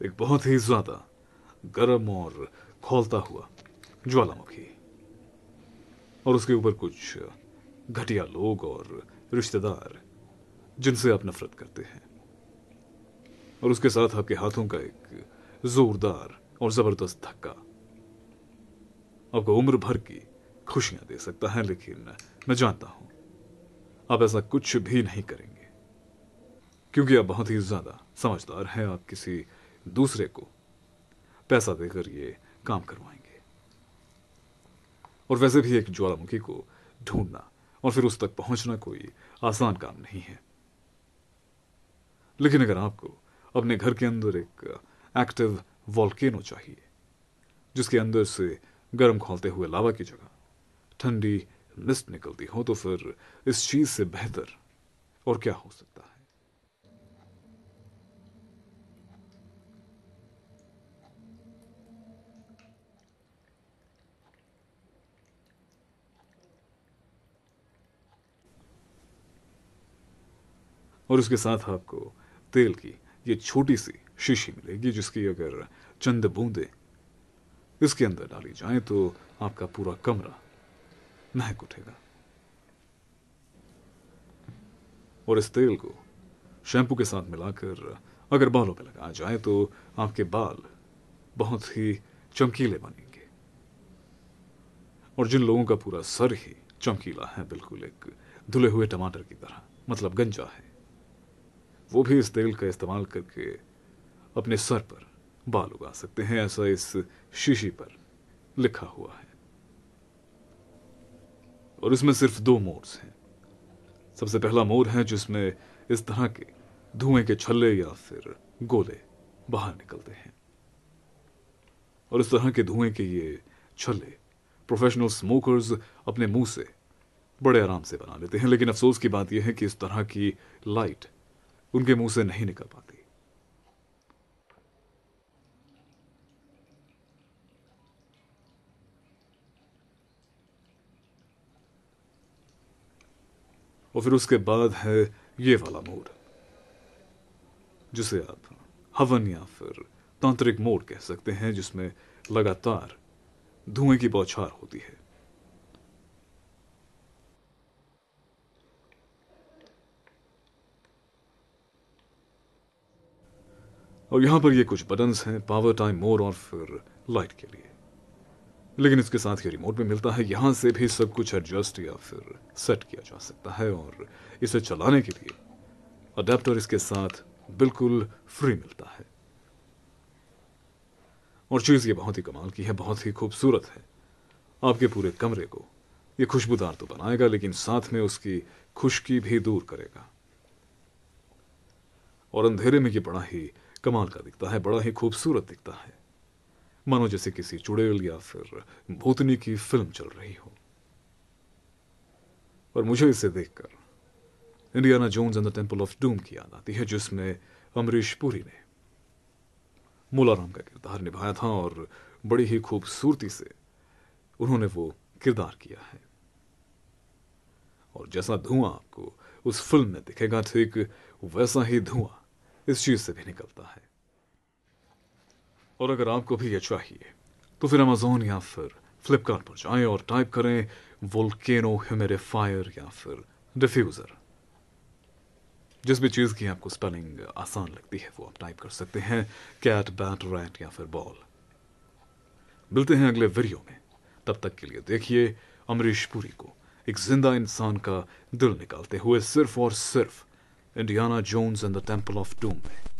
एक बहुत ही ज्यादा गर्म और खौलता हुआ ज्वालामुखी, और उसके ऊपर कुछ घटिया लोग और रिश्तेदार जिनसे आप नफरत करते हैं, और उसके साथ आपके हाथों का एक जोरदार और जबरदस्त धक्का आपको उम्र भर की खुशियां दे सकता है। लेकिन मैं जानता हूं आप ऐसा कुछ भी नहीं करेंगे, क्योंकि आप बहुत ही ज्यादा समझदार हैं। आप किसी दूसरे को पैसा देकर ये काम करवाएंगे, और वैसे भी एक ज्वालामुखी को ढूंढना और फिर उस तक पहुंचना कोई आसान काम नहीं है। लेकिन अगर आपको अपने घर के अंदर एक एक्टिव वॉल्केनो चाहिए, जिसके अंदर से गर्म खौलते हुए लावा की जगह ठंडी मिस्ट निकलती हो, तो फिर इस चीज से बेहतर और क्या हो सकता है। और उसके साथ आपको तेल की ये छोटी सी शीशी मिलेगी, जिसकी अगर चंद बूंदें इसके अंदर डाली जाएं तो आपका पूरा कमरा महक उठेगा। और इस तेल को शैम्पू के साथ मिलाकर अगर बालों पे लगाया जाए तो आपके बाल बहुत ही चमकीले बनेंगे। और जिन लोगों का पूरा सर ही चमकीला है, बिल्कुल एक धुले हुए टमाटर की तरह, मतलब गंजा है, वो भी इस तेल का इस्तेमाल करके अपने सर पर बाल उगा सकते हैं। ऐसा इस शीशी पर लिखा हुआ है। और इसमें सिर्फ 2 मोड्स हैं। सबसे पहला मोड है जिसमें इस तरह के धुएं के छल्ले या फिर गोले बाहर निकलते हैं, और इस तरह के धुएं के ये छल्ले प्रोफेशनल स्मोकर्स अपने मुंह से बड़े आराम से बना लेते हैं। लेकिन अफसोस की बात यह है कि इस तरह की लाइट उनके मुंह से नहीं निकल पाती। और फिर उसके बाद है ये वाला मोड, जिसे आप हवन या फिर तांत्रिक मोड कह सकते हैं, जिसमें लगातार धुएं की बौछार होती है। और यहां पर ये कुछ बटन्स हैं, पावर टाइम मोड और फिर लाइट के लिए। लेकिन इसके साथ ये रिमोट भी मिलता है, यहां से भी सब कुछ एडजस्ट या फिर सेट किया जा सकता है। और इसे चलाने के लिए अडेप्टर इसके साथ बिल्कुल फ्री मिलता है। और चीज ये बहुत ही कमाल की है, बहुत ही खूबसूरत है। आपके पूरे कमरे को ये खुशबूदार तो बनाएगा, लेकिन साथ में उसकी खुशकी भी दूर करेगा। और अंधेरे में ये बड़ा ही कमाल का दिखता है, बड़ा ही खूबसूरत दिखता है, मानो जैसे किसी चुड़ैल या फिर भूतनी की फिल्म चल रही हो। और मुझे इसे देखकर Indiana Jones and the Temple of Doom की याद आती है, जिसमें अमरीश पुरी ने मूलाराम का किरदार निभाया था, और बड़ी ही खूबसूरती से उन्होंने वो किरदार किया है। और जैसा धुआं आपको उस फिल्म में दिखेगा, ठीक वैसा ही धुआं इस चीज से भी निकलता है। और अगर आपको भी ये चाहिए तो फिर अमेज़न या फिर फ्लिपकार्ट पर जाएं और टाइप करें वोल्केनो ह्यूमिडिफायर या फिर डिफ्यूजर। जिस भी चीज की आपको स्पेलिंग आसान लगती है वो आप टाइप कर सकते हैं, कैट, बैट, रैट या फिर बॉल। मिलते हैं अगले वीडियो में, तब तक के लिए देखिए अमरीश पुरी को एक जिंदा इंसान का दिल निकालते हुए सिर्फ और सिर्फ Indiana Jones and the Temple of Doom में।